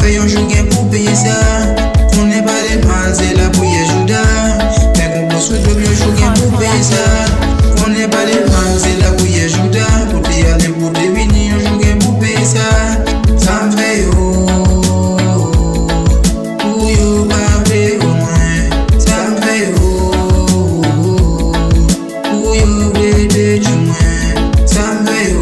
fait un jour pour payer ça. On n'est pas les mal, c'est la bouille Judas. Mais qu'on peut souhaiter un jour pour payer ça. On n'est pas les mal, c'est la bouille Judas. Pour te aller pour te venir un jour pour payer ça. Ça me fait yo. Pour yo pas fait au moins. Ça me fait yo. Pour yo bébé du moins. Ça me fait yo.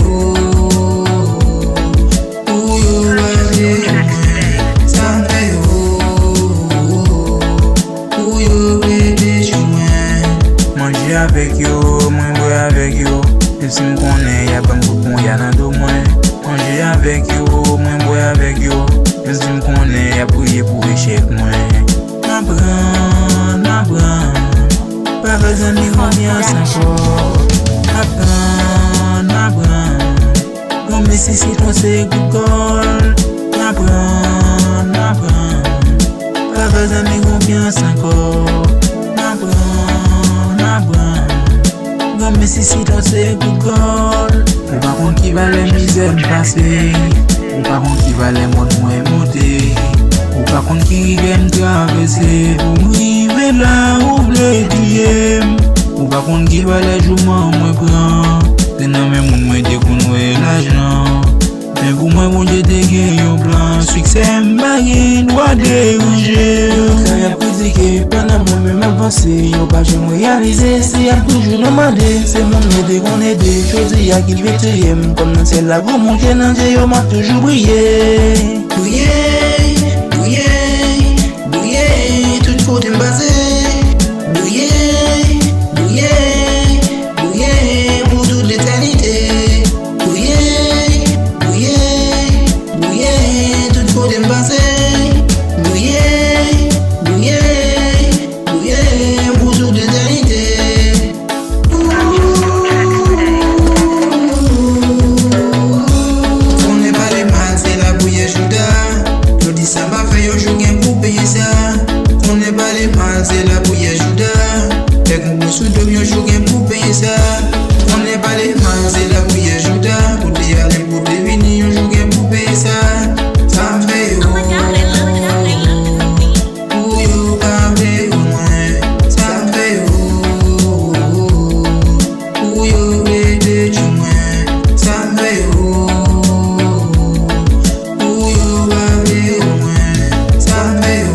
Manger avec yo, moi boire avec yo. Même si m'connais, y'a pas m'coupon, y'a dans dos moi. Manger avec yo, moi boire avec yo. Même si m'connais, y'a prier pour échec moi. M'apprends, pas besoin de confiance encore. M'apprends, comme si ton c'est Google. M'apprends, pas besoin de confiance encore. Comme si ton c'est Google. Ou par contre qui va les misères passer. Ou par contre qui va les mots moins monter. Ou par contre qui vient traverser. Ou m'river là ou v'l'oublier. Ou par contre qui va les jours moins prendre. C'est dans même monde moins découvrir l'argent. Mais pour moi, mon Dieu, dégage un plan. Succès, m'baguine, doit déranger. Quand y'a critiqué, pendant moi-même avancé. Y'a pas jamais réalisé, c'est y'a toujours demandé. C'est mon aide qu'on aide. Chose y'a qu'il veut tuer. Comme dans celle-là, vous montez dans Dieu, y'a m'a toujours brillé. Brillé, tout faut m'baser. Brillé, pour toute l'éternité. C'est la bouille Judas. Dès qu'on peut se donner un jour pour payer ça. On n'est pas les mal, c'est la bouille Judas. Pour te aller pour te venir un jour pour payer ça. Ça me fait yo. Pour yo pas fait au moins. Ça me fait yo. Pour yo bébé du moins. Ça me fait yo. Pour yo pas fait au moins. Ça me fait yo.